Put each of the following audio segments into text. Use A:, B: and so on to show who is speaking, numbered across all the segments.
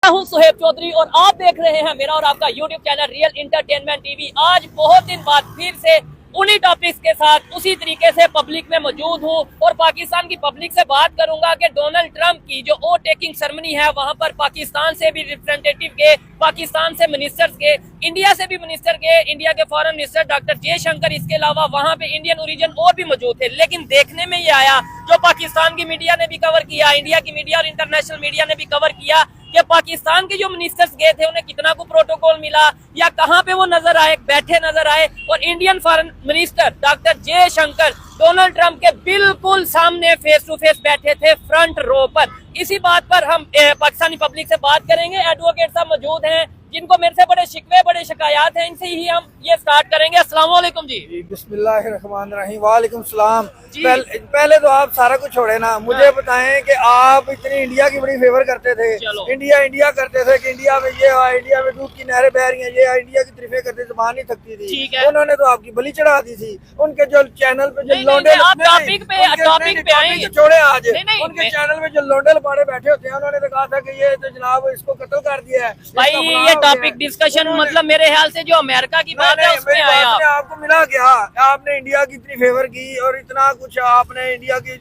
A: मैं हूं सुहेब चौधरी और आप देख रहे हैं मेरा और आपका YouTube channel real entertainment TV. आज बहुत दिन बाद फिर से उन्हीं टॉपिक्स के साथ उसी तरीके से पब्लिक में मौजूद हूं और पाकिस्तान की पब्लिक से बात करूंगा कि डोनाल्ड ट्रंप की जो वोट टेकिंग सेरेमनी है वहां पर पाकिस्तान से भी रिप्रेजेंटेटिव गए, पाकिस्तान से मिनिस्टर्स गए, इंडिया से भी मिनिस्टर गए, इंडिया के फॉरेन मिनिस्टर डॉक्टर जयशंकर, इसके अलावा वहां पे इंडियन ओरिजिन और भी मौजूद थे। लेकिन देखने में ये आया, जो पाकिस्तान की मीडिया ने भी कवर किया, इंडिया की मीडिया और इंटरनेशनल मीडिया ने भी कवर किया कि पाकिस्तान के जो मिनिस्टर्स गए थे उन्हें कितना को प्रोटोकॉल मिला या कहां पे वो नजर आए, बैठे नजर आए, और Indian foreign minister doctor Jaishankar Donald Trump के बिल्कुल सामने फेस टू फेस बैठे थे, फ्रंट रो पर। इसी बात पर हम पाकिस्तानी पब्लिक से बात करेंगे। एडवोकेट साहब मौजूद हैं जिनको मेरे से बड़े शिकवे, बड़े शिकायत हैं, इनसे ही हम ये स्टार्ट करेंगे। अस्सलाम वालेकुम जी।
B: बिस्मिल्लाहिर्रहमानिर्रहीम। वालेकुम सलाम। पहले तो आप सारा कुछ छोड़े ना, मुझे बताएं कि आप इतनी इंडिया की बड़ी फेवर करते थे, इंडिया करते थे कि इंडिया में ये इंडिया में दूध की नहरें बह रही हैं, ये इंडिया की तारीफें करते, जुबान नहीं थकती थी। उन्होंने तो आपकी बलि चढ़ा दी थी। उनके जो चैनल पे जो लौंडे
A: टॉपिक पे आएंगे,
B: छोड़े आज उनके चैनल में जो लौंडे लपाड़े बैठे होते हैं, उन्होंने तो कहा था कि ये तो जनाब इसको कत्ल कर दिया है।
A: भाई ये टॉपिक डिस्कशन मतलब मेरे ख्याल से जो अमेरिका की बात है उसमें आया।
B: आपको मिला क्या? आपने इंडिया की इतनी फेवर की और इतना कुछ आपने इंडिया की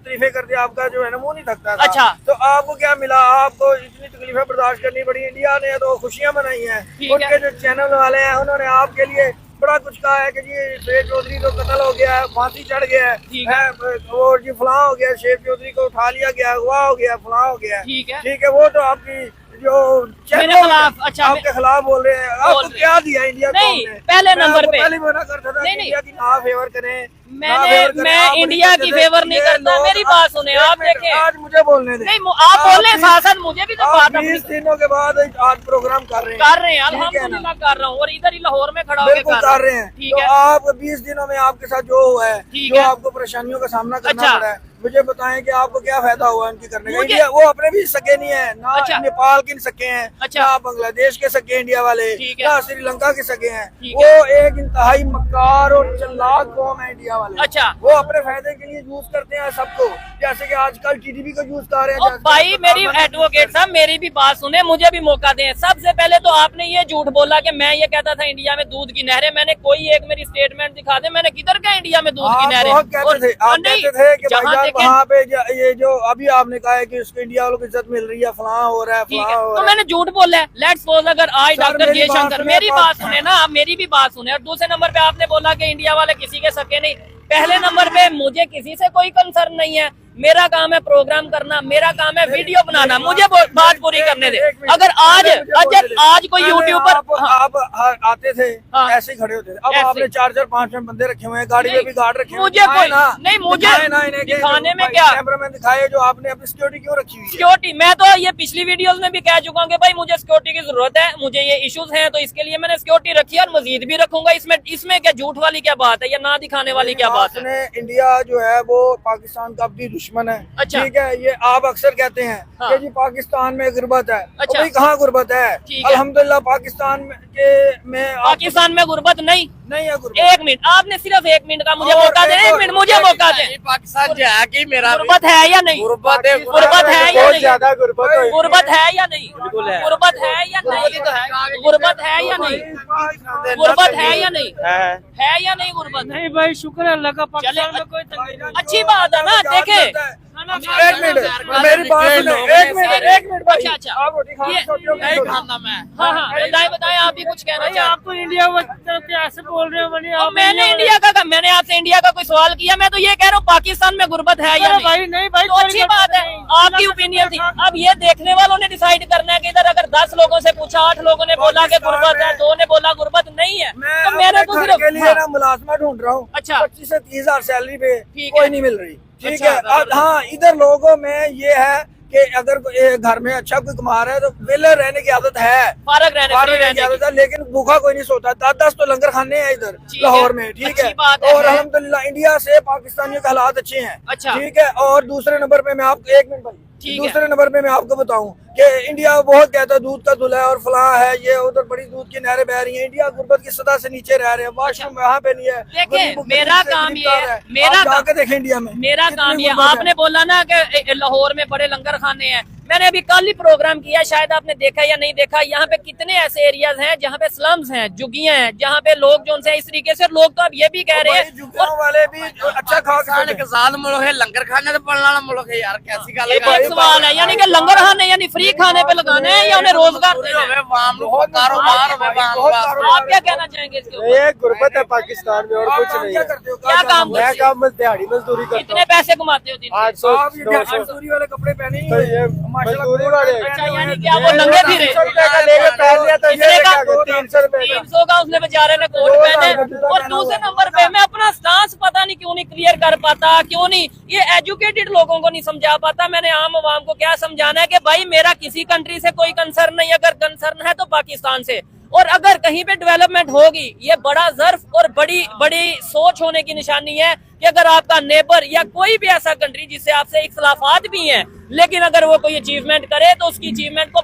B: तरीफे कर दिया, आपका जो है ना मुंह नहीं थकता था।
A: अच्छा,
B: तो आपको क्या मिला? आपको इतनी तकलीफें बर्दाश्त करनी पड़ी। इंडिया ने तो खुशियां मनाई हैं। उनके जो चैनल वाले हैं उन्होंने आपके लिए बड़ा कुछ कहा है कि जी शेख चौधरी को कत्ल हो गया है, फांसी चढ़ गया है, और जी फलां हो गया, शेख चौधरी को उठा लिया गया, अगवा हो गया, फलां हो गया। ठीक है, वो तो आपकी जो
A: मेरे खिलाफ, अच्छा
B: आपके खिलाफ बोल रहे हैं। आपको क्या दिया इंडिया को?
A: नहीं, पहले नंबर पे
B: पहले मना करता था इंडिया की ना फेवर करें।
A: मैं इंडिया की फेवर नहीं करता। मेरी बात सुने, आप देखें,
B: आज मुझे बोलने दें।
A: नहीं, आप बोल रहे साथ मुझे भी तो बात
B: 20 दिनों के बाद आज प्रोग्राम कर रहे हैं
A: अल्हम्दुलिल्लाह कर रहा हूँ, और इधर ही लाहौर में खड़ा होकर
B: कर रहे हैं। तो आप 20 दिनों में आपके साथ जो हुआ है, जो आपको परेशानियों का सामना करना पड़ा है, मुझे बताएं कि आपको क्या फायदा हुआ इनकी करने का? इंडिया वो अपने भी सके नहीं है ना। नेपाल के सके हैं, ना बांग्लादेश के सके इंडिया वाले, ना श्रीलंका के सके हैं। वो एक इंतहाई मक्कार और चालाक कौम है इंडिया वाले। वो अपने फायदे के लिए यूज करते हैं सबको, जैसे कि आजकल टीडीपी को यूज कर रहे हैं।
A: भाई मेरी एडवोकेट साहब मेरी भी बात सुने, मुझे भी मौका दें। सबसे पहले तो आपने ये झूठ बोला कि मैं ये कहता था इंडिया में दूध की नहरें। मैंने कोई एक मेरी स्टेटमेंट दिखा दे, मैंने किधर कहा इंडिया में दूध की नहरें?
B: वहाँ पे ये जो अभी आपने कहा है कि उसको इंडिया वालों को इज्जत मिल रही है, फलां हो रहा है, फलां हो रहा है,
A: तो मैंने झूठ बोला है। लेट्स सपोज अगर आज डॉक्टर जयशंकर, मेरी बात सुने ना, आप मेरी भी बात सुने। और दूसरे नंबर पे आपने बोला कि इंडिया वाले किसी के सके नहीं। पहले नंबर पे मुझे किसी से कोई कंसर्न नहीं है। मेरा काम है प्रोग्राम करना, मेरा काम है वीडियो बनाना, मुझे बात पूरी करने दे। अगर आज कोई यूट्यूबर
B: आप आते थे ऐसे ही खड़े होते थे, अब आपने 4-5 बंदे रखे हुए हैं, गाड़ी में भी गार्ड रखे हुए।
A: मुझे कोई नहीं, मुझे दिखाने में क्या
B: कैमरामैन दिखाए जो आपने अपनी सिक्योरिटी क्यों रखी हुई है?
A: सिक्योरिटी मैं तो ये पिछली वीडियोस में भी कह चुका हूँ कि भाई मुझे सिक्योरिटी की जरूरत है, मुझे ये इश्यूज हैं, तो इसके लिए मैंने सिक्योरिटी रखी है और मजीद भी रखूंगा। इसमें क्या झूठ वाली क्या बात है या ना दिखाने वाली क्या बात है?
B: इंडिया जो है वो पाकिस्तान का भी दुश्मन है।
A: अच्छा,
B: ठीक है, ये आप अक्सर कहते हैं कि जी पाकिस्तान में गुर्बत है।
A: अच्छा,
B: भाई कहाँ गुर्बत है? अल्हम्दुलिल्लाह पाकिस्तान में
A: गुर्बत नहीं
B: है गुर्बत।
A: 1 मिनट, आपने सिर्फ 1 मिनट का मुझे मौका दें। 1 मिनट मुझे मौका दें।
C: पाकिस्तान जो है कि मेरा
A: गुर्बत है या नहीं?
C: गुर्बत है,
A: गुर्बत है या नहीं?
B: ज्यादा गुर्बत है।
A: गुर्बत है या नहीं? गुर्बत है या नहीं? गुर्बत है या नहीं? गुर्बत है या नहीं? है या नहीं गुर्बत?
D: नहीं भाई, शुक्र है अल्लाह का, पाकिस्तान में कोई तंगी नहीं।
A: अच्छी बात है ना। देखे
B: 1 मिनट मेरी बात सुनो, 1 मिनट।
A: अच्छा,
B: आप रोटी खाना मैं।
A: हाँ, बताएं आप भी कुछ कहना चाहते हैं?
D: आप तो इंडिया ऐसे बोल रहे हो।
A: मैंने मैंने आपसे इंडिया का कोई सवाल किया? मैं तो ये कह रहा हूँ पाकिस्तान में गुर्बत है या
D: भाई? नहीं भाई,
A: तो अच्छी बात है, आपकी ओपिनियन थी। अब ये देखने वालों ने डिसाइड करना है कि इधर अगर 10 लोगों से पूछा, 8 लोगों ने बोला कि गुर्बत है, 2 ने बोला गुर्बत नहीं है, तो मैंने तो सिर्फ
B: के लिए ना मुलाजमा ढूंढ रहा हूँ।
A: अच्छा,
B: 25 से 30 हजार सैलरी पे कोई नहीं मिल रही। ठीक है, हाँ इधर लोगों में ये है कि अगर घर में अच्छा कोई कमा रहा है तो वेले रहने की आदत है,
A: फारग रहने
B: की आदत है, लेकिन भूखा कोई नहीं सोता। 10 तो लंगर खाने हैं इधर लाहौर में। ठीक है, और अल्हम्दुलिल्लाह इंडिया से पाकिस्तानियों के हालात अच्छे हैं।
A: अच्छा,
B: ठीक है, और दूसरे नंबर पे मैं आपको 1 मिनट भाई, दूसरे नंबर पे मैं आपको बताऊं कि इंडिया बहुत कहता है दूध का धुला है और फलां है, ये उधर बड़ी दूध की नहरें बह रही हैं। इंडिया गुर्बत की सतह से नीचे रह रहे हैं, वाशरूम वहाँ पे नहीं है।
A: देखिए मेरा काम ये है,
B: मेरा जाके देखें इंडिया में
A: मेरा काम ये, आपने बोला ना कि लाहौर में बड़े लंगर खाने हैं, मैंने अभी कल ही प्रोग्राम किया, शायद आपने देखा या नहीं देखा। यहाँ पे कितने ऐसे एरियाज हैं जहाँ पे स्लम्स हैं, झुग्गियां हैं, जहाँ पे लोग जो उनसे इस तरीके से लोग तो अब ये भी कह रहे हैं
B: झुग्गियों वाले भी अच्छा खा के
C: किसान मुल्क है, लंगर खाने तो पड़ने वाला मुल्क है यार, कैसी गल
A: एक एक सवाल है, यानी कि लंगर खाने यानी फ्री खाने पे लगाने हैं या उन्हें रोजगार देना है?
C: कारोबार
A: आप क्या कहना चाहेंगे इसके ऊपर?
E: ये गुर्बत है पाकिस्तान में और कुछ नहीं है।
A: क्या काम
E: मैं
A: करते हो?
E: काम दिहाड़ी मजदूरी करता
A: कितने पैसे कमाते हो दिन के?
E: 800
B: आप ये
E: 900
B: मजदूरी वाले कपड़े पहने ही
E: तो ये
B: माशाल्लाह
E: मजदूरी वाले
A: अच्छा, यानी कि आप वो नंगे फिरे?
E: 300 रुपए का लेके पहन लिया तो
A: कितने
E: ये
A: का?
E: 300 रुपए का
A: 300 का उसने बेचारे ने कोट पहने। और दूसरे नंबर पे मैं अपना स्टांस पता नहीं क्यों नहीं क्लियर कर पाता, क्यों नहीं ये एजुकेटेड लोगों को नहीं समझा पाता। मैंने आम आवाम को क्या समझाना है कि भाई मेरा किसी कंट्री से कोई कंसर्न नहीं, अगर कंसर्न है तो पाकिस्तान से। और अगर कहीं पे डेवलपमेंट होगी, ये बड़ा ज़र्फ और बड़ी बड़ी सोच होने की निशानी है कि अगर आपका नेबर या कोई भी ऐसा कंट्री जिससे आपसे इख्तलाफात भी हैं, लेकिन अगर वो कोई अचीवमेंट करे तो उसकी अचीवमेंट को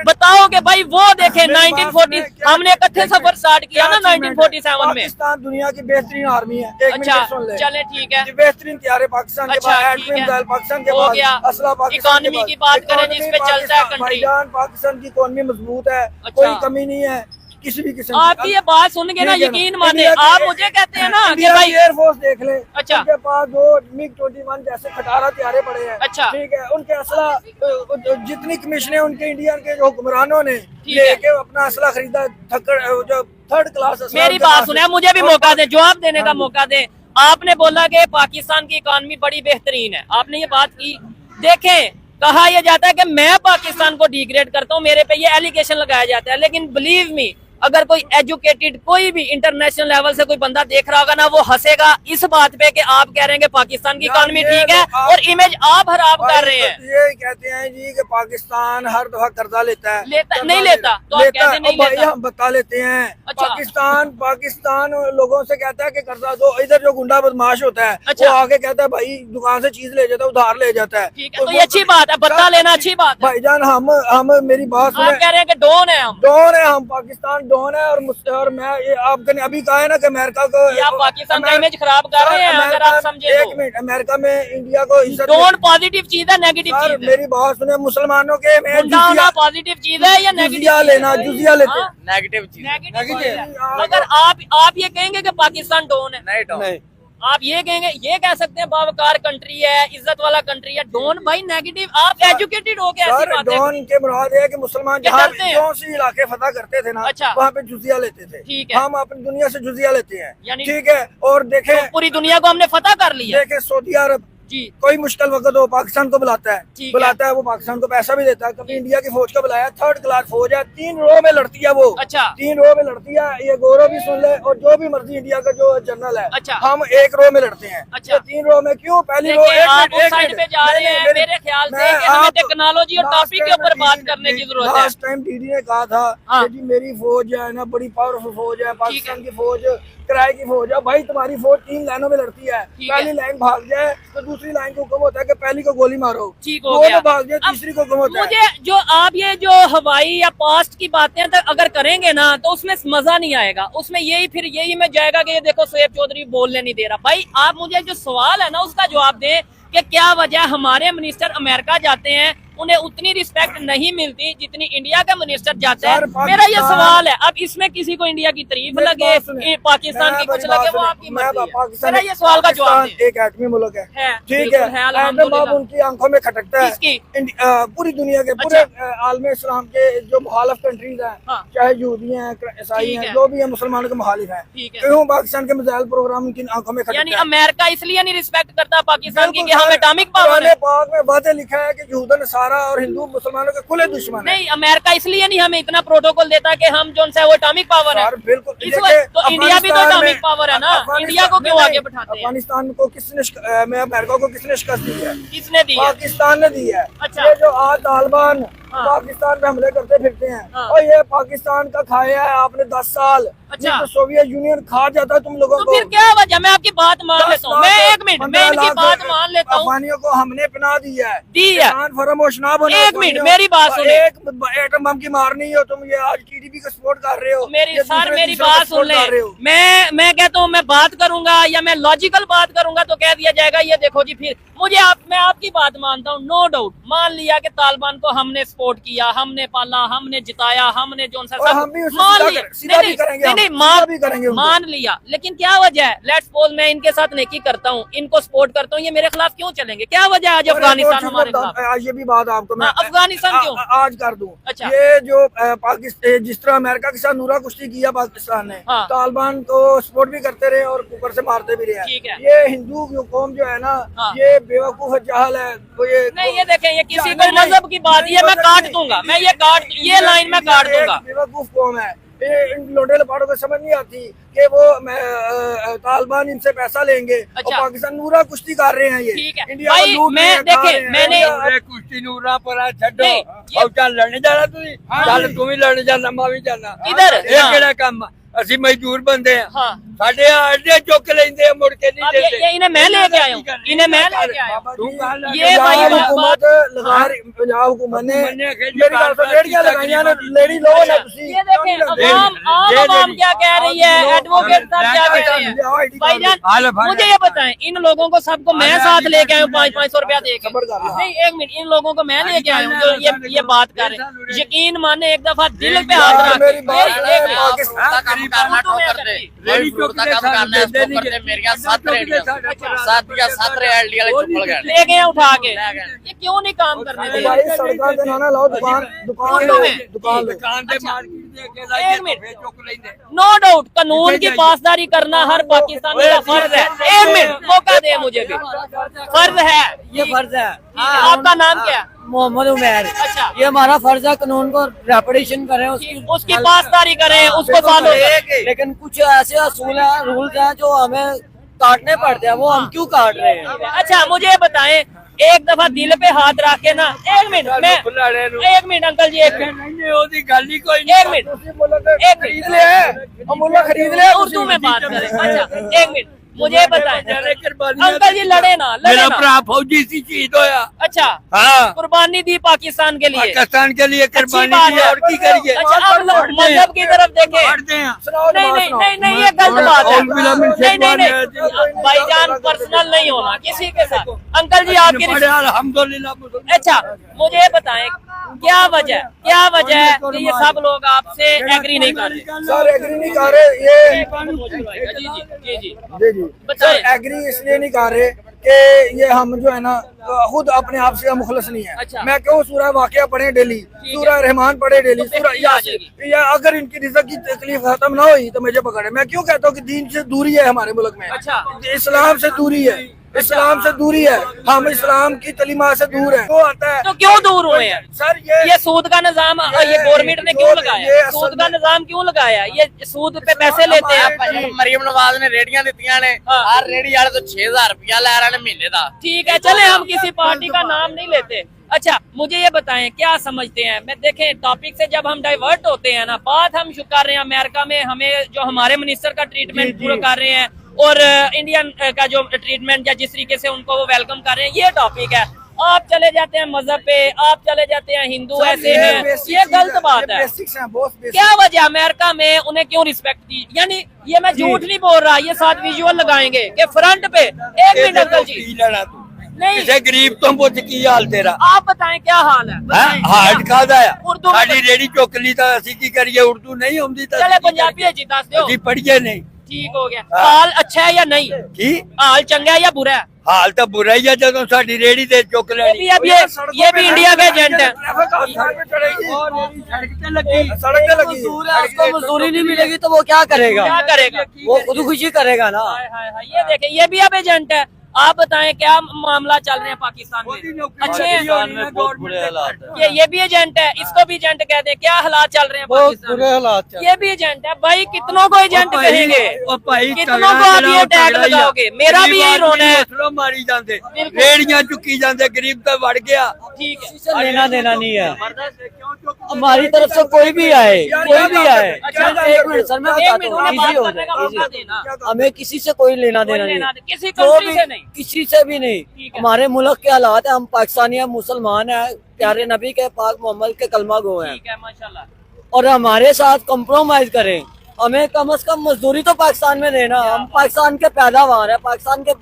A: बताओ कि भाई वो देखे 1940 हमने इकट्ठे सफर स्टार्ट किया ना 1947 में।
B: पाकिस्तान दुनिया की बेहतरीन आर्मी है। एक
A: अच्छा,
B: मिनट सुन ले।
A: चले ठीक है।
B: बेहतरीन तैयारे पाकिस्तान के
A: अच्छा,
B: पास,
A: ठीक
B: एटमी
A: है।
B: मिसाइल पाकिस्तान के
A: हो
B: पास,
A: गया।
B: असला पाकिस्तान के
A: इकॉनमी
B: पास।
A: की बात करें जिस पे चलता है
B: पाकिस्तान,
A: कंट्री।
B: भाईजान पाकिस्तान की इकॉनमी मजबूत है,
A: अच्छा।
B: कोई कमी नहीं है किसी भी किस्म की।
A: आपकी ये बात सुन के ना
B: ठीक है
A: यकीन
B: ना?
A: माने,
B: इंडिया की-
A: आप मुझे कहते हैं ना कि
B: इंडिया
A: भाई
B: की एयरफोर्स देख ले।
A: अच्छा।
B: उनके पास दो MiG-21 जैसे खटारा तैयारे पड़े हैं।
A: अच्छा।
B: ठीक है, उनके असला जितनी कमीशनें उनके इंडियन के जो हुक्मरानों ने
A: ठीक है।
B: लेके अपना असला खरीदा, जो थर्ड क्लास असला
A: मेरी
B: उनके
A: बात
B: पास
A: सुने,
B: है।
A: मुझे भी
B: और
A: मौका दे, जवाब देने का
B: हाँ जी।
A: मौका दे। आपने बोला कि पाकिस्तान की इकॉनमी बड़ी बेहतरीन है, आपने ये बात की। देखें, कहा यह जाता है कि मैं पाकिस्तान को डिग्रेड करता हूँ, मेरे पे ये एलिगेशन लगाया जाता है, लेकिन बिलीव मी अगर कोई एजुकेटेड कोई भी इंटरनेशनल लेवल से कोई बंदा देख रहा होगा ना, वो हंसेगा इस बात पे कि आप कह रहे हैं कि पाकिस्तान की इकॉनमी ठीक है और इमेज आप खराब कर रहे हैं।
B: ये कहते हैं जी कि पाकिस्तान हर दफा कर्जा लेता है।
A: नहीं लेता, तो आप
B: लेता
A: कहते
B: है।
A: नहीं
B: भाई
A: लेता।
B: हम बता लेते हैं।
A: अच्छा।
B: पाकिस्तान लोगों से कहता है कि कर्जा दो। इधर जो गुंडा बदमाश होता है
A: अच्छा।
B: वो आके कहता है भाई दुकान से चीज ले जाता है, उधार ले जाता है।
A: ठीक है, तो ये अच्छी बात है, बता लेना अच्छी बात है।
B: भाईजान हम मेरी बात
A: आप
B: सुने।
A: कह रहे हैं कि डॉन है हम।
B: डॉन है हम, पाकिस्तान डॉन है। और मैं ये आपने अभी कहा है ना कि अमेरिका को
A: ये आप पाकिस्तान का इमेज खराब कर रहे हैं अगर आप समझे तो।
B: एक मिनट, अमेरिका में इंडिया को इज्जत
A: डॉन पॉजिटिव चीज है, नेगेटिव
B: सर
A: चीज है?
B: मेरी बात सुने, मुसलमानों के में
A: गुंडा होना पॉजिटिव चीज है या नेगेटिव?
B: जुजिया लेना, जुजिया लेते हैं।
C: नेगेटिव चीज
A: नेगेटिव
B: Negative।
A: चीज है। अगर आप ये कहेंगे कि पाकिस्तान डॉन है,
C: नहीं डॉन।
B: नहीं,
A: आप ये कहेंगे, ये कह सकते हैं बावकार कंट्री है, इज्जत वाला कंट्री है। डॉन भाई नेगेटिव, आप एजुकेटेड हो गया ऐसी
B: सर
A: बातें।
B: डॉन के मुराद है कि मुसलमान
A: ये
B: जहाँ
A: डरते हैं।
B: कौन सी इलाके फतह करते थे ना,
A: अच्छा।
B: वहाँ पे जुजिया लेते थे।
A: ठीक है।
B: हम अपनी दुनिया से जुजिया लेते हैं,
A: यानी-
B: ठीक है। और देखें
A: पूरी दुनिया को हमने फतह कर लिया।
B: देखें सऊदी अरब
A: जी
B: कोई मुश्किल वक्त हो पाकिस्तान को बुलाता है,
A: ठीक
B: बुलाता है वो पाकिस्तान को पैसा भी देता है। कभी इंडिया की फौज को बुलाया, थर्ड क्लास फौज है, 3 रो में लड़ती है वो।
A: अच्छा।
B: 3 रो में लड़ती है, ये गौरव भी सुन ले और जो भी मर्जी इंडिया का जो जनरल है।
A: अच्छा।
B: हम एक रो में लड़ते हैं।
A: अच्छा।
B: ये 3 रो में क्यों? पहली रो
A: देखिए, आप उस साइड पे जा रहे हैं, मेरे ख्याल से कि हमें टेक्नोलॉजी और टॉपिक के ऊपर बात करने की जरूरत है।
B: लास्ट टाइम डीडी ने कहा था
A: हाँ।
B: कि जी मेरी फौज है ना, बड़ी पावरफुल फौज है, पाकिस्तान की फौज किराए की फौज है। भाई तुम्हारी फौज 3 लाइनों में लड़ती है,
A: ठीक है।
B: पहली लाइन भाग जाए तो दूसरी लाइन को हुक्म होता है कि पहली को गोली मारो,
A: ठीक हो
B: वो
A: गया।
B: तो भाग जाए,
A: अब
B: तीसरी को हुक्म होता है।
A: मुझे जो आप ये जो हवाई या पास्ट की बातें तो अगर करेंगे ना तो उसमें मजा नहीं आएगा। उसमें यही में जाएगा कि ये देखो शोएब चौधरी बोलने नहीं दे रहा। भाई आप मुझे जो सवाल है ना उसका जवाब दें कि क्या वजह हमारे मिनिस्टर अमेरिका जाते हैं उन्हें उतनी रिस्पेक्ट नहीं मिलती जितनी इंडिया का मिनिस्टर जाता है? मेरा ये सवाल है। अब इसमें किसी को इंडिया की तारीफ लगे, पाकिस्तान की कुछ लगे, वो आपकी मर्जी है। मेरा ये सवाल का जवाब दें।
B: एक एटमी मुल्क है, ठीक
A: बिल्कुल है,
B: है।
A: अल्हम्दुलिल्लाह।
B: एटम उनकी आंखों में खटकता है।
A: किसकी?
B: पूरी दुनिया के, पूरे आलम इस्लाम के जो मुखालिफ कंट्रीज हैं,
A: हाँ।
B: चाहे यहूदी हैं, ईसाई
A: ठीक
B: हैं,
A: है।
B: जो भी है मुसलमानों के मुखालिफ हैं,
A: ठीक है।
B: क्यों पाकिस्तान के मिसाइल प्रोग्राम उनकी आंखों में
A: यानी
B: खटकता है?
A: अमेरिका इसलिए नहीं रिस्पेक्ट करता पाकिस्तान की कि
B: बिल्कुल
A: हम
B: सर,
A: एटॉमिक पावर
B: कुरान
A: है?
B: पाक में बातें लिखा है कि यहूदन सारा और हिंदू मुसलमानों के खुले दुश्मन है।
A: नहीं, अमेरिका इसलिए नहीं हमें इतना प्रोटोकॉल देता कि हम जो है वो एटॉमिक पावर है।
B: सर, बिल्कुल।
A: इस
B: देखिए,
A: वक्त तो इंडिया भी तो
B: अफगानिस्तान
A: एटॉमिक
B: में-
A: पावर है ना,
B: अफगानिस्तान-
A: इंडिया को क्यों
B: नहीं,
A: आगे बैठाते हैं?
B: अफगानिस्तान को किसने, मैं अमेरिका को किसने शिकस्त दी है?
A: किसने दी है?
B: पाकिस्तान ने दी है।
A: अच्छा।
B: ये जो आज तालिबान पाकिस्तान पे हमले करते फिरते हैं।
A: हाँ।
B: और ये पाकिस्तान का खाया है आपने 10 साल।
A: अच्छा।
B: ये तो सोवियत यूनियन खा जाता है तुम लोगों
A: तो
B: को।
A: फिर क्या वजह, मैं आपकी बात मान लेता हूँ, मैं एक मिनट, मैं इनकी बात मान लेता हूँ।
B: अफगानियों को हमने पनाह दी है,
A: दी है।
B: फरामोश ना बनो।
A: एक मिनट, मेरी बात सुनिए।
B: एक एटम बम की मारनी हो तुम, ये आज टीडीपी को सपोर्ट कर रहे हो।
A: मेरी
B: ये
A: सर
B: दूसरे
A: मेरी
B: तीसरे को
A: बात सुन
B: support
A: ले।
B: कर रहे हो।
A: मैं कहता हूँ मैं बात करूंगा या मैं लॉजिकल बात करूंगा तो कह दिया जाएगा ये देखो जी, फिर मैं आपकी बात मानता हूँ, नो डाउट। मान लिया कि तालिबान को हमने सपोर्ट किया, हमने पाला, हमने जिताया, हमने जो
B: और हम भी उसे
A: मान
B: सीधा
A: लिया,
B: सीधा भी करेंगे,
A: नहीं
B: हम
A: मान
B: सीधा भी करेंगे उनको।
A: मान लिया, लेकिन क्या वजह है? लेट्स सपोज मैं इनके साथ नेकी करता हूँ, इनको सपोर्ट करता हूँ, ये मेरे खिलाफ क्यों चलेंगे? क्या वजह है आज अफगानिस्तान हमारे खिलाफ?
B: आज ये भी बात आपको मैं
A: अफगानिस्तान क्यों
B: आज कर दूं।
A: अच्छा।
B: ये जो पाकिस्तान जिस तरह अमेरिका के साथ नूरा कुश्ती किया पाकिस्तान ने,
A: हाँ।
B: तालिबान को सपोर्ट भी करते रहे और ऊपर से मारते भी रहे।
A: ठीक है।
B: ये हिंदू कौम जो है ना,
A: हाँ।
B: ये बेवकूफ जाहल है। वो ये
A: नहीं, ये देखें, ये किसी को मजहब की बात, ये मैं काट दूंगा, मैं ये लाइन में काट दूंगा।
B: बेवकूफ कौम है ये। इन लोडे लपाड़ों को समझ नहीं आती कि वो तालिबान इनसे पैसा लेंगे और
A: अच्छा।
B: पाकिस्तान नूरा कुश्ती कर रहे हैं। ये
A: ठीक है
B: इंडिया को
A: भाई,
B: लूट रहे
A: मैं
B: हैं, खा
A: देखे
B: रहे हैं।
A: मैंने
B: इंडिया-
E: कुश्ती नूरा पर छड्डो
A: नहीं, ये-
E: और चल लड़ने जाना तुसी चल तू भी लड़ने जाना मैं भी जाना
A: किधर?
E: ਇਹ
A: हाँ।
E: ਕਿਹੜਾ ਕੰਮ ਆ? ਅਸੀਂ ਮਜ਼ਦੂਰ ਬੰਦੇ ਆ
A: हाँ।
E: ਸਾਡੇ ਆੜੇ ਚੁੱਕ ਲੈਂਦੇ ਆ ਮੁੜ ਕੇ
A: अब
E: ਨਹੀਂ
A: ये
E: ਦਿੰਦੇ
A: इन्हें मैं लेके आया हूँ, इन्हें मैं लेके आया हूँ।
E: ਤੂੰ ਗੱਲ
A: ये भाई
B: पंजाब
A: बात-
B: हुकूमत लगा रही, पंजाब हुकूमत ने
E: हुकूमत ने खेल
B: मेरी गल सुन, रेडियां लगाइयां ने, लेडी लो ना तुसी।
A: ये देखें आम आवाम क्या कह रही है, एडवोकेट साहब क्या कह रहे हैं। भाईजान मुझे ये बताएं, इन लोगों को सबको मैं साथ लेके आया हूँ 500 रुपया देके? नहीं, एक मिनट, इन लोगों को मैं लेके आया हूँ जो ये बात कर रहे हैं। यकीन माने एक दफा दिल पे हाथ रख
B: मेरी बात
A: एक मिनट,
B: पाकिस्तान
C: का काम करना ठोकर दे,
E: रेडी
C: फ्रूट का काम करना है इसको करते। मेरे यहाँ 7 रेडियां, 7 एलडी वाले चुपड़ गए।
A: ले गए उठा के, ये क्यों नहीं काम करने दे?
B: भाई सड़कों पे ना लाओ, दुकान
A: उर्दू
B: लो,
A: में।
B: दुकान लो।
E: ਦੁਕਾਨ ਤੇ
A: अच्छा।
E: ਮਾਰਕੀਟ ਦੇ ਅੱਗੇ
A: एक
E: ਲਾਈਏ
A: मिनट।
E: ਫੇਰ ਚੁੱਕ ਲੈਂਦੇ
A: नो डाउट कानून की पासदारी करना हर पाकिस्तानी का फर्ज है। एक मिनट मौका दे मुझे भी, फर्ज है
F: ये फर्ज है।
A: आपका नाम क्या है?
F: मोहम्मद उमैर।
A: अच्छा।
F: ये हमारा फर्ज है कानून को रेपरेशन करें,
A: उसकी पासदारी करें, उसको फॉलो करें।
F: लेकिन कुछ ऐसे असूल है, रूल्स हैं जो हमें काटने पड़ते हैं, वो हम क्यों काट रहे हैं?
A: अच्छा मुझे बताएं, एक दफा दिल पे हाथ रख के ना, एक मिनट मैं एक मिनट अंकल जी, एक मिनट,
E: ਨਹੀਂ ਉਹਦੀ ਗੱਲ ही कोई नहीं
A: एक मिनट,
B: तुसी बोलो कि
A: एक
B: खरीद
A: मिनट,
B: ले है, हम मुल्ला खरीद ले
A: उर्दू में बात करें। अच्छा एक मिनट मुझे बताएं, अंकल जी लड़े ना, लड़े
E: मेरा
A: ना।
E: भरा फौजी सी शहीद होया
A: अच्छा
E: हाँ
A: कुर्बानी दी पाकिस्तान के लिए,
E: पाकिस्तान के लिए
A: अच्छी
E: कुर्बानी
A: बात
E: दी
A: है।
E: और की करिए
A: अच्छा अब लोग मजहब की तरफ देखें।
E: पढ़ते हैं
B: सुनाओ
A: नहीं
B: नमाज
A: नहीं
B: सुनाओ।
A: नहीं नहीं, ये गलत बात है।
E: औल बिला मिन
A: नहीं नहीं नहीं,
E: शैतान
A: भाईजान पर्सनल नहीं होना किसी के साथ। अंकल जी आपकी
E: पढ़े अल्हम्दुलिल्लाह मुसलमान।
A: अच्छा मुझे ये बताएं, क्या वजह है कि ये सब लोग आपसे एग्री नहीं कर रहे?
B: सर एग्री नहीं कर रहे, ये
A: जी जी जी जी
B: जी जी
A: बताएं।
B: सर एग्री इसलिए नहीं कर रहे कि ये हम जो है ना खुद अपने आप से मुखलस नहीं है।
A: अच्छा।
B: मैं क्यों सूरह वाक़या पढ़े डेली, सूरह रहमान पढ़े डेली,
A: तो
B: सूरह
A: फिर आ जाएगी।
B: या अगर इनकी रिज़्क़ की तकलीफ खत्म ना हुई तो मुझे पकड़े। मैं क्यों कहता हूँ कि दीन से दूरी है हमारे मुल्क में,
A: अच्छा।
B: इस्लाम से दूरी है, इस्लाम से दूरी है, हम इस्लाम की तलीमा से दूर है। वो आता है
A: तो क्यों दूर हुए हैं?
B: सर
A: ये सूद का निजाम ये गवर्नमेंट ने क्यों लगाया?
B: ये
A: सूद
B: असल
A: का निजाम क्यों लगाया? ये सूद पे पैसे लेते हैं।
C: मरियम नवाज ने रेडियां दित्तियां ने,
A: हाँ।
C: हर रेडी वाले तो 6000 रुपया ले रहे ने महीने का।
A: ठीक है चले, हम किसी पार्टी का नाम नहीं लेते। अच्छा मुझे ये बताएं, क्या समझते हैं? मैं देखें टॉपिक से जब हम डाइवर्ट होते हैं ना, बात हम शुरू कर रहे हैं अमेरिका में हमें जो हमारे मिनिस्टर का ट्रीटमेंट पूरा कर रहे हैं और इंडियन का जो ट्रीटमेंट या जिस तरीके से उनको वो वेलकम कर रहे हैं, ये टॉपिक है। आप चले जाते हैं मजहब पे, आप चले जाते हैं हिंदू ऐसे हैं, ये गलत बात है। क्या वजह अमेरिका में उन्हें क्यों रिस्पेक्ट दी? यानी ये मैं झूठ नहीं बोल रहा, ये साथ विजुअल लगाएंगे कि फ्रंट पे। एक मिनट अंकल जी,
E: की लेना तू
A: नहीं
E: किसे गरीब तो पुछ की हाल तेरा
A: आप बताएं क्या हाल है? बताएं।
E: हार्ड कादा है
A: उर्दू में
E: साडी रेडी चुक ली ਤਾਂ ਅਸੀਂ ਕੀ ਕਰੀਏ ਉਰਦੂ ਨਹੀਂ ਆਉਂਦੀ ਤਾਂ
A: चले पंजाबी है जी दस दो।
E: ਅਸੀਂ पढ़िए नहीं
A: ठीक हो गया। हाल अच्छा है या नहीं?
E: की
A: हाल चंगा है या बुरा है?
E: हाल ਤਾਂ बुरा ही है ਜਦੋਂ ਸਾਡੀ रेडी ਤੇ ਚੁੱਕ
A: ये
E: ਲੈਣੀ
A: भी अब ये भी इंडिया के एजेंट है।
E: सड़क पे लगी
B: सड़क पे लगी
F: मजदूर है, उसको मजदूरी नहीं मिलेगी तो वो क्या करेगा?
A: क्या करेगा?
F: वो खुदकुशी करेगा ना।
A: हाय हाय हाय, ये देखें ये भी अब एजेंट है। आप बताएं क्या मामला चल रहे हैं पाकिस्तान में? अच्छे हैं?
F: बहुत बुरे हालात है।
A: ये भी एजेंट है, इसको भी एजेंट कहते हैं। क्या हालात चल रहे हैं
F: बहुत
A: पाकिस्तान
F: बुरे
A: में?
F: हालात
A: ये भी एजेंट है भाई। कितनों को एजेंट कहेंगे? कितनों को आप ये टैग लगाओगे? मेरा भी यही रोना है।
E: मारी जाते रेड़ियां चुकी जाते, गरीब तो बढ़ गया।
A: ठीक है,
F: लेना देना नहीं है हमारी तरफ से। कोई भी आए, कोई भी आए। एक मिनट सर, मैं
A: एक मिनट उन्हें
F: बताता
A: बात
F: हूँ,
A: करने का मौका देना।
F: हमें किसी से कोई लेना
A: कोई
F: देना
A: लेना
F: नहीं,
A: दे- किसी
F: जो
A: कंट्री
F: भी
A: से नहीं।
F: किसी से भी नहीं।
A: ठीक है।
F: हमारे मुल्क के हालात है, हम पाकिस्तानी हैं, मुसलमान हैं, प्यारे नबी के पाक मोहम्मद के कलमा गो हैं,
A: ठीक है माशाल्लाह।
F: और हमारे साथ कॉम्प्रोमाइज करें। हमें कम से कम मजदूरी तो पाकिस्तान में देना। हम पाकिस्तान के पैदावार है, पाकिस्तान के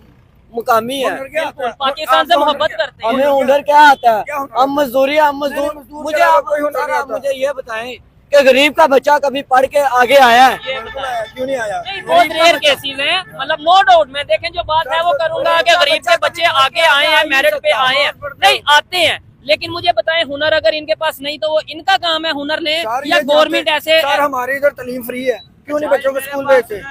F: मुकामी है।
A: बिल्कुल, पाकिस्तान से मोहब्बत करते हैं।
F: हमें हुनर क्या आता है? हम मजदूरी, हम मजदूर। मुझे आप मुझे ये बताएं कि गरीब का बच्चा कभी पढ़ के आगे आया है?
A: ये बताएं।
B: क्यों नहीं आया?
A: नहीं, बहुत रेयर केसेस हैं, मतलब नो डाउट। मैं देखें जो बात है वो करूंगा कि गरीब के बच्चे आगे आए हैं, मेरिट पे आए हैं, नहीं आते हैं। लेकिन मुझे बताएं, हुनर अगर इनके पास नहीं तो वो इनका काम है हुनर लें, या गवर्नमेंट ऐसे?
B: सर हमारे इधर तालीम फ्री है, क्यों नहीं बच्चों को स्कूल भेजते?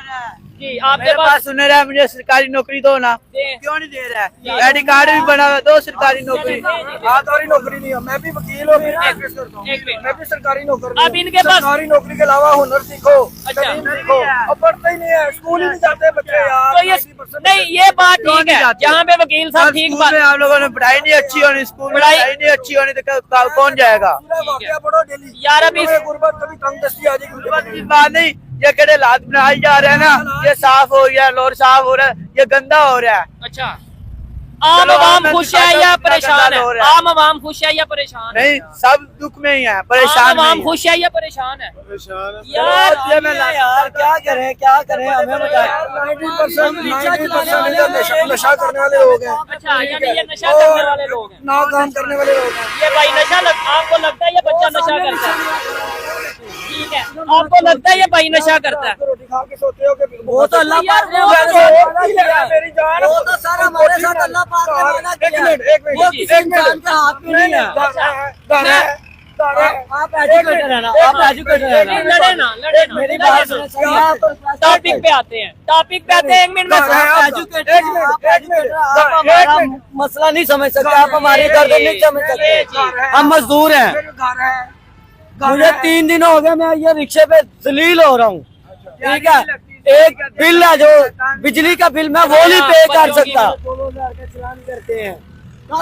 A: जी आपके पास
E: सुन रहा है, मुझे सरकारी नौकरी दो ना।
A: दे-
E: क्यों नहीं दे रहा है? आईडी कार्ड भी बना हुआ, दो सरकारी नौकरी।
B: सरकारी नौकरी नहीं है, मैं भी वकील हूँ, मैं प्रैक्टिस करता हूँ।
A: एक मिनट।
B: मैं भी सरकारी नौकरी।
A: अब इनके पास-
B: सरकारी नौकरी के अलावा हुनर सीखो,
A: अच्छा।
B: तालीम सीखो। अब पढ़ते ही नहीं है, स्कूल ही नहीं जाते बच्चे यार।
A: तो ये
B: 90%
A: नहीं, ये बात ठीक है जहाँ पे वकील साहब ठीक
E: स्कूल
A: बात।
E: में आप लोगों ने पढ़ाई नहीं अच्छी होनी, स्कूल में
A: पढ़ाई-
E: पढ़ाई नहीं अच्छी होनी तो कौन जाएगा?
B: पूरा वाकया पढ़ो डेली
A: यार, अभी-
B: गुर्बत कभी तंगदस्ती आ जाएगी।
E: गुर्बत की बात नहीं, ये कड़े हालात बनाए जा रहे हैं ना, ये साफ हो गया, लोर साफ हो रहा है, ये गंदा हो रहा है।
A: अच्छा, आम
E: चलो,
A: आवाम
E: आम
A: खुश है या
E: गंदा
A: परेशान है?
E: हो रहा है।
A: आम आवाम खुश है या परेशान है?
E: नहीं, सब दुख में ही है,
A: आम
E: परेशान
A: आवाम
E: नहीं है।
A: खुश है या परेशान है?
F: यार यार क्या करें, क्या करें? हमें बताएं।
B: 90% नशा करने वाले लोग हैं।
A: अच्छा, यानी ये नशा करने वाले लोग हैं।
B: ना काम करने वाले लोग हैं।
A: ये भाई आपको लगता है ये बच्चा नशा करता है? ठीक है, आपको लगता है ये भाई नशा करता है?
B: रोटी खा के सोते हो कि
F: वो तो अल्लाह पाक ने
A: यार,
F: हमारे साथ किया है।
B: मेरी जान,
F: वो तो सर हमारे साथ अल्लाह पाक ने वादा
B: एक
F: किया है।
B: मिनट, एक मिनट,
F: वो किसी इंसान के हाथ में नहीं है। आप एजुकेटेड है ना, आप एजुकेटेड है
A: नहीं,
F: ना।
A: लड़े ना, लड़े ना,
F: मेरी
A: लड़े
F: बात
A: ना।
F: सुनो,
A: टॉपिक पे आते हैं, टॉपिक पे आते हैं। एक मिनट में
F: आप एजुकेटेड हैं, आप एजुकेटेड हैं, आप हमारा मसला नहीं समझ सकते, आप हमारी दर्द नहीं समझ सकते। हम मजदूर हैं।
B: घर है,
F: मुझे 3 दिन हो गए, मैं ये रिक्शे पे जलील हो रहा हूँ। ठीक है, एक बिल है जो बिजली का बिल, मैं वो नहीं पे कर सकता।
B: 2000 का चलान करते हैं।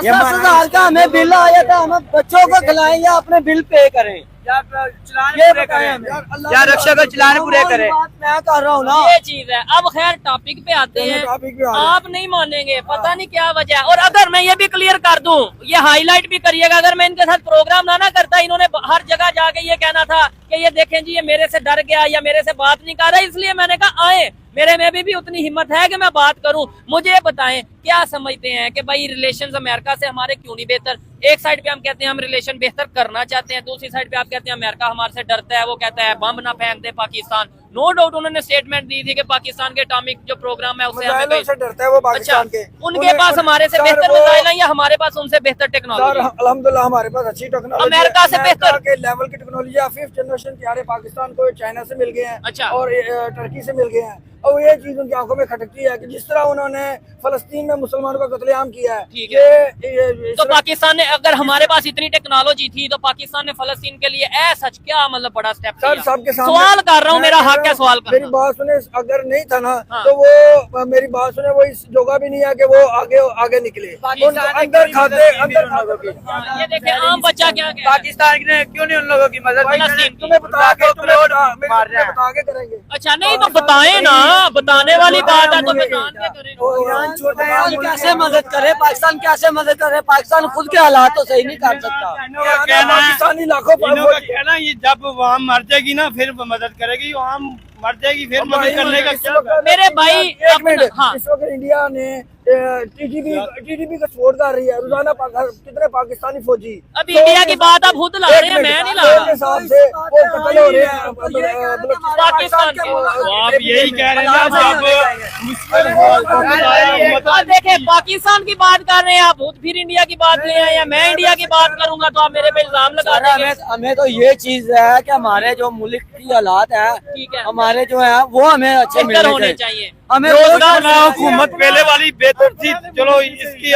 F: 10,000 का हमें बिल आया था, हम बच्चों को खिलाएं या अपने बिल पे करें? ये बताएं हमें।
E: या रक्षा का चलान पूरे करे।
F: बात मैं कर रहा हूँ ना।
A: ये चीज है। अब खैर टॉपिक पे आते हैं।
B: टॉपिक पे आ रहे हैं।
A: आप नहीं मानेंगे, पता नहीं क्या वजह है। और अगर मैं ये भी क्लियर कर दूं, ये हाईलाइट भी करिएगा, अगर मैं इनके साथ प्रोग्राम ना करता, इन्होंने हर जगह जाके ये कहना था कि ये देखें जी ये मेरे से डर गया या मेरे से बात नहीं कर रहा, इसलिए मैंने कहा आए, मेरे में भी उतनी हिम्मत है कि मैं बात करूं। मुझे बताएं क्या समझते हैं कि भाई रिलेशंस अमेरिका से हमारे क्यों नहीं बेहतर? एक साइड पे हम कहते हैं हम रिलेशन बेहतर करना चाहते हैं, दूसरी साइड पे आप कहते हैं अमेरिका हमारे से डरता है, वो कहता है बम ना फेंक दे पाकिस्तान। नो डाउट उन्होंने स्टेटमेंट दी थी कि पाकिस्तान के एटॉमिक जो प्रोग्राम है उससे हमें
B: मिसाइलों से डरता है वो
A: अच्छा,
B: पाकिस्तान के।
A: उनके पास हमारे से बेहतर मिसाइल है या हमारे पास उनसे बेहतर
B: सर
A: टेक्नोलॉजी?
B: अल्हम्दुलिल्लाह हमारे पास अच्छी टेक्नोलॉजी,
A: अमेरिका से बेहतर
B: के लेवल की टेक्नोलॉजी है। 5th जनरेशन तैयारे पाकिस्तान को चाइना से मिल गए हैं।
A: अच्छा।
B: और टर्की से मिल गए हैं। और ये चीज उनकी आंखों में खटकती है कि जिस तरह उन्होंने फलस्तीन में मुसलमानों का कत्लेआम किया है।
A: ठीक है। तो पाकिस्तान ने, अगर हमारे पास इतनी टेक्नोलॉजी थी तो पाकिस्तान ने फलस्तीन के लिए सच क्या मतलब बड़ा स्टेप
B: सर
A: लिया?
B: सबके सामने
A: सवाल कर रहा हूँ, मेरा हक है सवाल
B: मेरी
A: करना।
B: बात सुने, अगर नहीं था ना
A: हाँ।
B: तो वो मेरी बात सुने, वो इस जोगा भी नहीं है कि वो आगे निकले। उनको अंदर खाते
A: ये देखें आम बच्चा क्या कह रहा है?
E: पाकिस्तान ने क्यों नहीं उन लोगों की मदद की?
A: फलस्तीन
B: तुम्हें बता के
E: मार रहे हैं।
B: बता के करेंगे।
A: अच्छा नहीं तो बताएं ना, बताने वाली बात है तो बता के करें।
F: पाकिस्तान कैसे मदद करे? पाकिस्तान कैसे मदद करे? पाकिस्तान खुद के हालात तो सही नहीं कर सकता।
B: पाकिस्तानी लाखों
D: इन्हों का कहना ये जब वहाँ मर जाएगी ना फिर मदद करेगी, वहाँ मर जाएगी फिर मदद करने का क्या?
A: मेरे भाई
B: एक मिनट,
A: हाँ।
B: इस वक्त इंडिया ने टीडीपी का सपोर्ट कर रही है रोजाना। कितने पाकिस्तानी फौजी
A: अब इंडिया की बात आप खुद ला रहे हैं, मैं नहीं ला
B: के
A: रहा।
B: हिसाब से वो कत्ल हो रहे हैं
A: पाकिस्तान के।
D: तो आप यही कह रहे हैं जब
A: अब देखें पाकिस्तान की बात कर रहे हैं आप, फिर इंडिया की बात ले आए हैं। मैं इंडिया की बात करूंगा तो आप मेरे पे इल्जाम लगा
F: सर,
A: देंगे।
F: हमें तो ये चीज है कि हमारे जो मुल्क की हालात है,
A: ठीक है,
F: हमारे जो है वो हमें अच्छे
A: बेहतर
F: मिलने
A: होने
F: चाहिए।
A: चाहिए।
F: हमें
A: रोजगार
D: हुकूमत पहले वाली बेहतर थी, चलो इसकी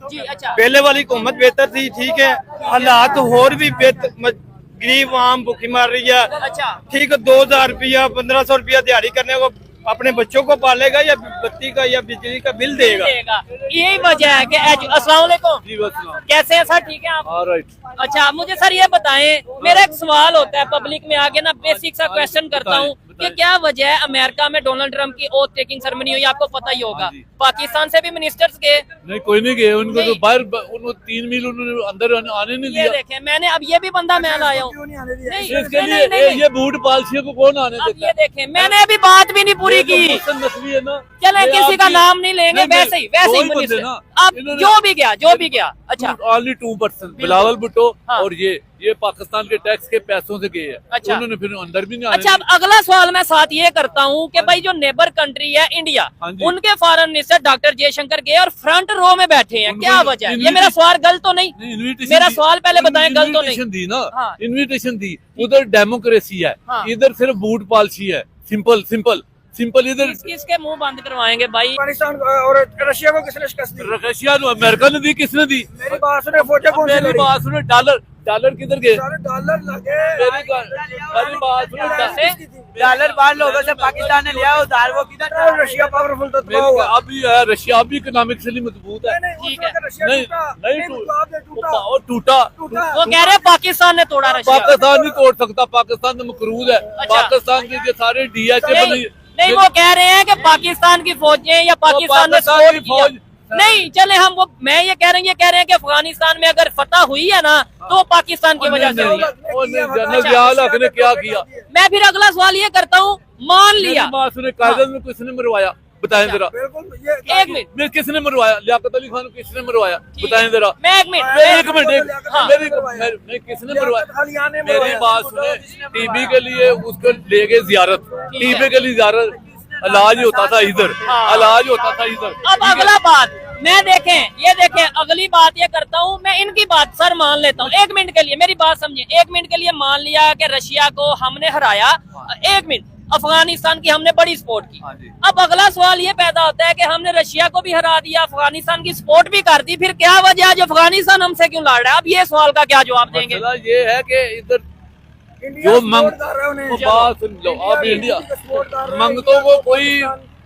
A: जी अच्छा
D: पहले वाली हुकूमत बेहतर थी, ठीक है। हालात और भी बेहतर, गरीब आम भूखी मार रही है,
A: अच्छा
D: ठीक है। 2000 रुपया 1500 रुपया दिहाड़ी करने को अपने बच्चों को पालेगा या बत्ती का या बिजली का बिल देगा।
A: यही वजह है कि अस्सलाम वालेकुम, कैसे हैं सर, ठीक है आप? अच्छा मुझे सर ये बताएं, मेरा एक सवाल होता है पब्लिक में आगे ना, बेसिक सा क्वेश्चन करता हूँ कि क्या वजह है अमेरिका में डोनाल्ड ट्रम्प की ओथ टेकिंग सेरेमनी हुई, आपको पता ही होगा। पाकिस्तान से भी मिनिस्टर्स गए?
G: नहीं, कोई नहीं गए, उनको तो बाहर, उनको 3 मील उन्होंने अंदर आने नहीं
A: ये
G: दिया।
A: देखें, मैंने अब ये भी बंदा मैं लाया हूँ,
G: इसके लिए ये बूट पालसियों को कौन आने
A: अब
G: देता
A: ये देखें, मैंने अभी बात भी नहीं पूरी की।
G: नस्ली है ना,
A: चले किसी का नाम नहीं लेंगे, वैसे ही मिनिस्टर अब जो भी गया अच्छा
G: ओनली 2% बिलावल भुट्टो
A: हाँ।
G: और ये पाकिस्तान के टैक्स के पैसों से गए हैं।
A: अच्छा।
G: उन्होंने फिर अंदर भी नहीं आने
A: अच्छा, अब अगला सवाल मैं साथ ये करता हूँ कि भाई जो नेबर कंट्री है इंडिया,
G: हाँ जी।
A: उनके फॉरेन मिनिस्टर डॉक्टर जयशंकर गए और फ्रंट रो में बैठे हैं,
G: उनको
A: क्या वजह है? ये मेरा सवाल गलत तो नहीं?
G: इन्विटेशन
A: मेरा सवाल पहले बताएं, गलत तो नहीं?
G: इन्विटेशन दी ना,
A: हाँ।
G: इन्विटेशन दी। उधर डेमोक्रेसी है,
A: हाँ।
G: इधर सिर्फ बूट पॉलिसी है, सिंपल इधर।
A: किसके मुंह बंद करवाएंगे भाई?
B: अफगानिस्तान और रशिया को किसने शिकस्त दी?
G: रशिया ने, अमेरिका ने दी, किसने दी?
B: मेरी बात सुने, फौजा कौन सी
G: मेरी
B: लड़ी?
G: बात सुने, डॉलर किधर गए?
B: सारे डॉलर लगे।
G: मेरी बात सुने,
E: डॉलर बाहर लोगों से पाकिस्तान ने लिया, उधार वो किधर था?
B: रशिया पावरफुल तो दबा हुआ।
G: अभी है, रशिया अभी इकोनॉमिकली मजबूत है।
A: ठीक है।
G: और टूटा।
A: वो कह रहे हैं पाकिस्तान ने तोड़ा रशिया।
G: पाकिस्तान नहीं तोड़ सकता, पाकिस्तान तो मकरूज है।
A: अच्छा।
G: पाकिस्तान के जो सारे DHA बने,
A: नहीं वो कह रहे हैं कि पाकिस्तान की फौजें या पाकिस्तान ने
G: पाकिस्तान की
A: सपोर्ट किया। नहीं चले हम वो, मैं ये कह रहे हैं कि अफगानिस्तान में अगर फतह हुई है ना तो पाकिस्तान की वजह से हुई है।
G: जनरल जियाउल हक ने क्या किया?
A: मैं फिर अगला सवाल ये करता हूँ, मान लिया
G: बात सुने, कायदे में किसने मरवाया? बताएं जरा।
A: एक मिनट,
G: मैं किसने मरवाया? लियाकत अली खान को किसने मरवाया? बताएं जरा।
A: मैं एक मिनट
G: मेरी किसने मरवाया? मेरी बात सुने, टीबी के लिए उसको ले गए जियारत, टीबी के लिए जियारत, इलाज होता था इधर, इलाज होता था इधर।
A: अब अगला बात मैं ये देखें अगली बात ये करता हूँ, मैं इनकी बात सर मान लेता हूँ। 1 मिनट के लिए मेरी बात समझे, 1 मिनट के लिए मान लिया कि रशिया को हमने हराया, 1 मिनट अफगानिस्तान की हमने बड़ी सपोर्ट की। अब अगला सवाल ये पैदा होता है कि हमने रशिया को भी हरा दिया, अफगानिस्तान की सपोर्ट भी कर दी, फिर क्या वजह है जो अफगानिस्तान हमसे क्यों लड़ रहा है? अब ये सवाल का क्या जवाब देंगे?
G: मसला ये है कि इधर जो बात सुन लो, आप इंडिया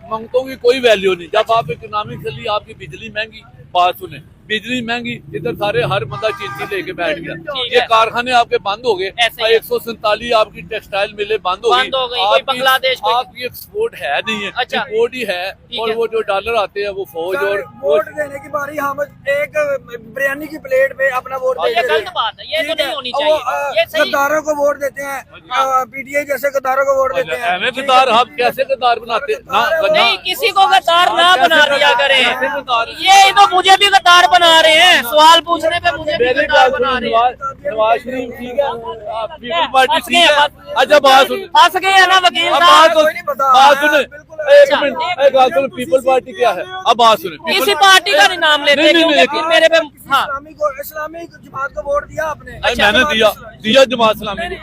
G: मंगतों की कोई वैल्यू नहीं। जब आप इकोनॉमिकली आपकी बिजली महंगी, बात सुने, बिजली महंगी, इधर सारे हर बंदा चीज लेके बैठ गया। ये कारखाने आपके बंद हो गए, 147 आपकी टेक्सटाइल मिलें बंद हो गई।
A: कोई बांग्लादेश
G: आपकी एक्सपोर्ट है नहीं है,
A: अच्छा।
G: इंपोर्ट ही है। और वो जो डॉलर आते हैं वो फौज और
B: वोट देने की बारी हम एक बिरयानी की प्लेट पे अपना वोट
A: ये गलत बात है, ये तो नहीं होनी चाहिए। ये सही
B: गद्दारों को वोट देते हैं, PTI जैसे गद्दारों को वोट देते हैं।
G: हमें गद्दार, हम कैसे गद्दार बनाते
A: नहीं, किसी को गद्दार ना बना दिया करें।
G: गद्दार
A: ये तो मुझे भी गद्दार बना रहे हैं, सवाल पूछने पे मुझे भी
G: मेरी
A: गद्दार
G: बात
A: बना
G: सुन,
A: रहे हैं।
G: नवाज शरीफ ठीक है, पीपल पार्टी
A: फंस गए,
G: ठीक है। अच्छा बात सुन,
A: फंस गए है ना वकील
G: अब
A: साहब।
G: बात सुने, एक मिनट, एक बात सुन, पीपल पार्टी क्या है? अब बात सुने,
A: किसी पार्टी का नहीं नाम लेते क्योंकि फिर मेरे पे
B: इस्लामिक जमात को वोट दिया आपने?
G: मैंने दिया जमात इस्लामी ने।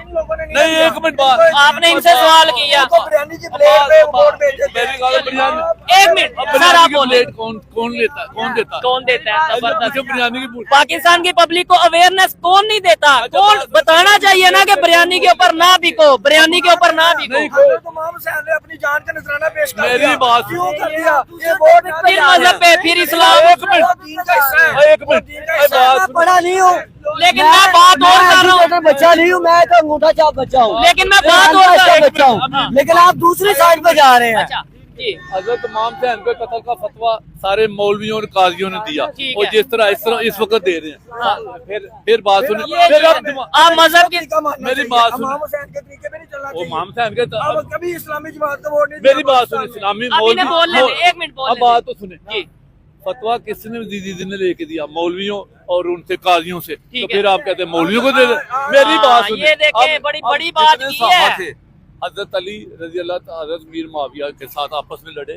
G: नहीं, एक मिनट बात,
A: आपने इनसे सवाल किया।
B: बिरयानी की प्लेट पे वोट भेजे।
G: मेरी गाल बिरयानी,
A: एक मिनट सर, आप बोले
G: कौन लेता है?
A: कौन देता है? जबरदस्त।
G: बिरयानी की पूछ।
A: पाकिस्तान की पब्लिक को अवेयरनेस कौन नहीं देता? कौन बताना चाहिए ना कि बिरयानी के ऊपर ना बिको, बिरयानी के ऊपर ना बिको।
B: तमाम हुसैन ने अपनी जान का नजराना पेश कर
G: मेरी
B: दिया।
G: बात
B: क्यों कर दिया? ये वोट
A: फिर मजहब पे, फिर इस्लाम।
G: एक मिनट बात
F: पढ़ा नहीं हूँ,
A: लेकिन मैं बात और कर रहा हूँ,
F: बच्चा नहीं हूँ, मैं तो अंगूठा छाप बच्चा हूँ,
A: लेकिन मैं बात और कर रहा हूँ।
F: बच्चा हूँ, लेकिन आप दूसरी साइड पे जा रहे हैं।
A: अच्छा जी,
G: हजरत इमाम हुसैन के कत्ल का फतवा सारे मौलवियों और काजियों ने दिया,
A: ठीक
G: और
A: है।
G: जिस तरह इस वक्त दे रहे हैं। फिर बात सुनिए,
A: ये
G: फिर
A: आप मजहब की
G: मेरी बात सुनिए,
B: इमाम हुसैन के तरीके पे नहीं चलना
G: वो
B: चाहिए।
G: इमाम हुसैन के
B: अब कभी इस्लामी जमात को वोट नहीं दिया
G: मेरी बात सुनिए,
B: पाकिस्तान में।
G: इस्लामी
A: अभी ने बोल लेते, एक मिनट बोल
G: अब
A: लेते।
G: बात तो सुने
A: जी,
G: फतवा किसने दीदी ने लेके दिया? मौलवियों और उनसे काजियों से। तो
A: है।
G: फिर आप कहते हैं मौलवियों को दे दे। मेरी बात सुनिए,
A: ये देखें,
G: अब
A: बड़ी
G: अब
A: बात
G: जितने
A: की
G: सहाबा
A: है।
G: थे, हजरत अली रजी अल्लाह, हजरत मीर मुआविया के साथ आपस में लड़े।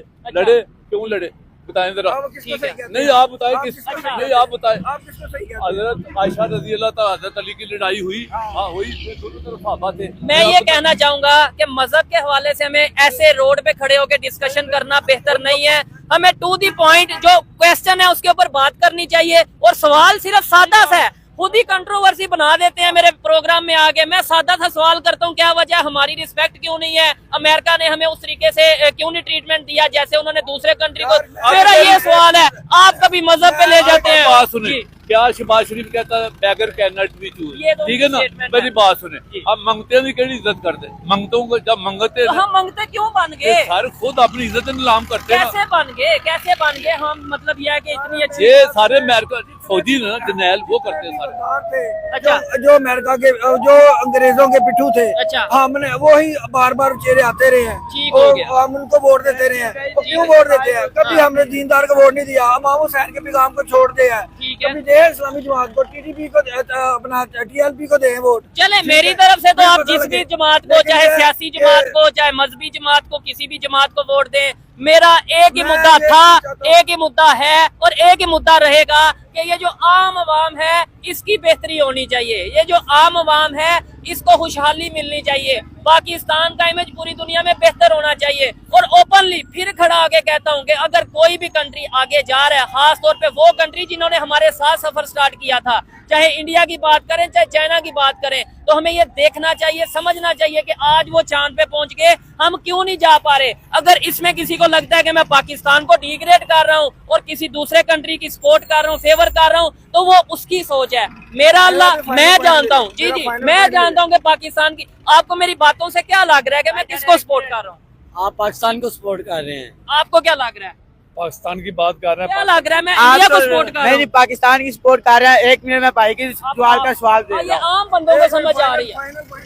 G: क्यों लड़े? बताएं जरा।
B: आप किसको सही कहते हैं?
G: नहीं आप बताएं
B: आप
G: किस
B: किसको सही
G: नहीं आप बताएं।
B: आप किसको सही कहते हैं?
G: हजरत आयशा रजी अल्लाह तआला हजरत अली की लड़ाई हुई, हाँ हुई, दोनों तरफ सहाबा थे।
A: मैं ये कहना चाहूंगा कि मजहब के हवाले से हमें ऐसे रोड पे खड़े होकर डिस्कशन करना बेहतर नहीं है। हमें टू दी पॉइंट जो क्वेश्चन है उसके ऊपर बात करनी चाहिए। और सवाल सिर्फ सादा सा है, खुद ही कंट्रोवर्सी बना देते हैं मेरे प्रोग्राम में आगे। मैं सादा सा सवाल करता हूँ, क्या वजह, हमारी रिस्पेक्ट क्यों नहीं है? अमेरिका ने हमें उस तरीके से क्यों नहीं ट्रीटमेंट दिया जैसे उन्होंने दूसरे कंट्री को? मेरा ये सवाल है, आप कभी मजहब पे ले जाते हैं।
G: बात सुने, क्या शहबाज शरीफ कहता है beggar can not be choose, ठीक है ना? मेरी बात सुने, अब मंगते की केड़ी इज्जत करते, मंगतों को जब मंगते
A: हम मंगते क्यों बन गए?
G: सारे खुद अपनी इज्जत नीलाम करते हैं।
A: कैसे बन गए? कैसे बन गए हम? मतलब यह है कि इतनी अच्छी
G: ये सारे अमेरिका फौजी ना जर्नैल वो करते हैं सारे।
A: अच्छा।
B: जो अमेरिका के जो अंग्रेजों के पिट्ठू थे,
A: अच्छा।
B: हमने वो ही बार बार चेहरे आते रहे हैं,
A: ठीक हो गया।
B: हम उनको वोट देते रहे हैं। वो क्यों वोट देते हैं? कभी हमने दीनदार को वोट नहीं दिया, इमाम हुसैन के पैगाम को छोड़ दिया।
A: ठीक है।
B: कभी दे इस्लामी जमात को, टीडीपी को, अपना टीएलपी को दे वोट।
A: चले मेरी तरफ से तो आप जिस भी जमात को, चाहे सियासी जमात को, चाहे मजहबी जमात को, किसी भी जमात को वोट दें, मेरा एक ही मुद्दा था, एक ही मुद्दा है और एक ही मुद्दा रहेगा कि ये जो आम आवाम है इसकी बेहतरी होनी चाहिए। ये जो आम आवाम है इसको खुशहाली मिलनी चाहिए। पाकिस्तान का इमेज पूरी दुनिया में बेहतर होना चाहिए। और ओपनली फिर खड़ा आके कहता हूँ कि अगर कोई भी कंट्री आगे जा रहा है, खास तौर पे वो कंट्री जिन्होंने हमारे साथ सफर स्टार्ट किया था, चाहे इंडिया की बात करें चाहे चाइना की बात करें, तो हमें ये देखना चाहिए, समझना चाहिए कि आज वो चांद पे पहुंच गए, हम क्यों नहीं जा पा रहे। अगर इसमें किसी को लगता है कि मैं पाकिस्तान को डिग्रेड कर रहा हूँ और किसी दूसरे कंट्री की सपोर्ट कर रहा हूँ, फेवर कर रहा हूँ, तो वो उसकी सोच है। मेरा अल्लाह, मैं जानता हूँ, जी जी, मैं जानता हूँ कि पाकिस्तान की, आपको मेरी बातों से क्या लग रहा है कि मैं किसको सपोर्ट कर रहा हूँ?
F: आप पाकिस्तान को सपोर्ट कर रहे हैं।
A: आपको क्या लग रहा है?
G: पाकिस्तान की बात कर रहे
A: क्या
G: हैं।
A: लग रहा है? मैं इंडिया को सपोर्ट कर रहा हूँ।
E: नहीं, पाकिस्तान की सपोर्ट कर रहा है। एक मिनट में भाई की सवाल का सवाल दे
A: ये आम बंदों को समझ आ रही है।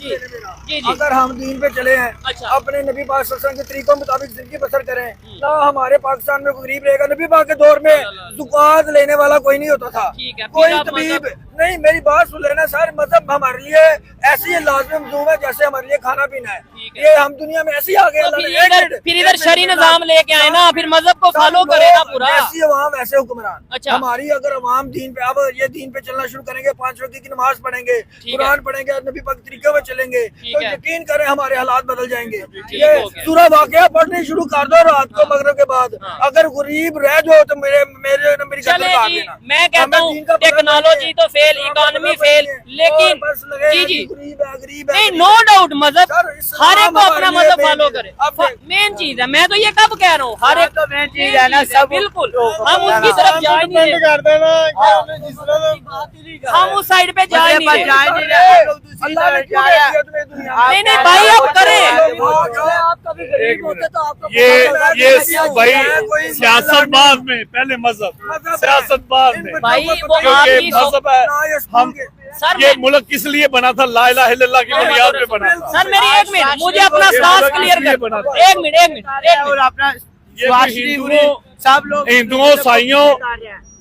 A: जी जी जी।
B: अगर हम दीन पे चले हैं,
A: अच्छा।
B: अपने नबी पाक सल्लल्लाहु अलैहि वसल्लम के तरीकों मुताबिक जिंदगी बसर करें, ना हमारे पाकिस्तान में कोई गरीब रहेगा। नबी पाक के दौर में ज़कात लेने वाला कोई नहीं होता था,
A: ठीक है,
B: कोई
A: फिर आप
B: तबीब नहीं। मेरी बात सुन लेना सर, मतलब हमारे लिए ऐसी लाजमी मजूम है जैसे हमारे लिए खाना पीना है। ये हम दुनिया में ऐसे ही आ गए।
A: तो फिर इधर शरी निजाम लेके आए ना, फिर मजहब को फॉलो करे ना पूरा।
B: ऐसी अवाम ऐसे हुक्मरान।
A: अच्छा।
B: हमारी अगर अवाम दीन पे, अब ये दीन पे चलना शुरू करेंगे, 5 वक्त की नमाज पढ़ेंगे, कुरान पढ़ेंगे, नबी पाक के तरीके में चलेंगे, तो यकीन करें हमारे हालात बदल जाएंगे। ये सूरह वाक़िया पढ़नी शुरू कर दो रात को मगरिब के बाद। अगर गरीब रह जाओ तो मेरी
A: चले जी, मैं कहता हूँ टेक्नोलॉजी तो फेल, इकोनॉमी फेल, लेकिन जी जी
B: गरीब
A: नहीं, नो डाउट मजहब हर एक को अपना मजहब फॉलो करे, मेन चीज है। मैं तो ये कब कह रहा हूँ, हर एक
E: मेन चीज है ना, सब
A: बिल्कुल। हम उसकी तरफ जा ही नहीं रहे, हम उस साइड पे जा ही नहीं रहे। नहीं नहीं भाई, आप करें।
D: ये भाई सियासतबाज में पहले मजहब, सियासतबाज में
A: भाई वो
D: क्योंकि
A: आपकी
D: मजहब है। हम
A: सर
D: ये मुल्क किस लिए बना था? ला इलाहा इल्लल्लाह की बुनियाद पे बना था।
A: सर मेरी एक मिनट, मुझे अपना स्टांस क्लियर कर, एक मिनट
E: और अपना सब लोग
D: हिंदुओं, ईसाइयों,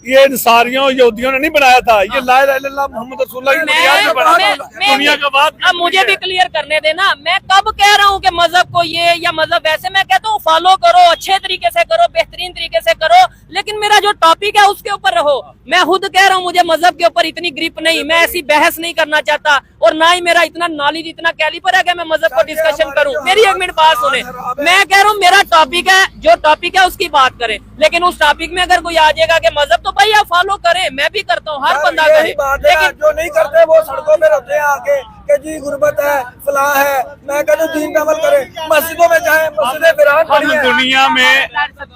D: ये सारियों यहूदियों ने नहीं बनाया था। ये ला इलाहा इल्लल्लाह मोहम्मद रसूलुल्लाह की बुनियाद पे बना था। दुनिया का बात
A: अब मुझे भी क्लियर करने देना। मैं कब कह रहा हूँ कि मजहब को ये या मजहब वैसे, मैं कहता हूँ फॉलो करो, अच्छे तरीके से करो, बेहतरीन तरीके से करो, लेकिन मेरा जो टॉपिक है उसके ऊपर रहो। मैं खुद कह रहा हूँ मुझे मजहब के ऊपर इतनी ग्रिप नहीं, मैं ऐसी बहस नहीं करना चाहता, और ना ही मेरा इतना नॉलेज, इतना कैलिपर है कि मैं मजहब को डिस्कशन करूँ। मेरी एक मिनट बात सुने, मैं कह रहा हूँ मेरा टॉपिक है, जो टॉपिक है उसकी बात करें, लेकिन उस टॉपिक में अगर कोई आ जाएगा कि मजहब, तो भाई आप फॉलो करें, मैं भी करता हूँ, हर बंदा करे,
B: लेकिन जो नहीं करते वो सड़कों पे रहते हैं आके कि जी गुर्बत है, फलां है। मैं कहता हूँ दीन पे अमल करें, मस्जिदों में जाएं, मस्जिदें बिरान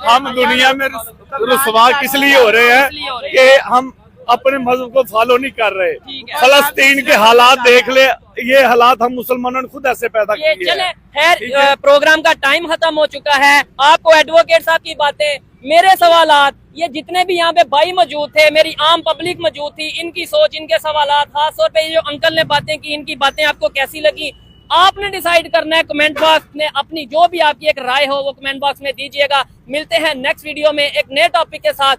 D: हम दुनिया में रुसवा किस लिए हो रहे हैं कि हम अपने मजहब को फॉलो नहीं कर रहे। फलस्तीन के हालात देख ले, ये हालात हम मुसलमानों ने खुद ऐसे पैदा किए हैं।
A: चले खैर, प्रोग्राम का टाइम खत्म हो चुका है। आपको एडवोकेट साहब की बातें, मेरे सवालात, ये जितने भी यहाँ पे भाई मौजूद थे, मेरी आम पब्लिक मौजूद थी, इनकी सोच, इनके सवालात, खास तौर पे ये जो अंकल ने बातें की, इनकी बातें आपको कैसी लगी आपने डिसाइड करना है। कमेंट बॉक्स में अपनी जो भी आपकी एक राय हो वो कमेंट बॉक्स में दीजिएगा। मिलते हैं नेक्स्ट वीडियो में एक नए टॉपिक के साथ।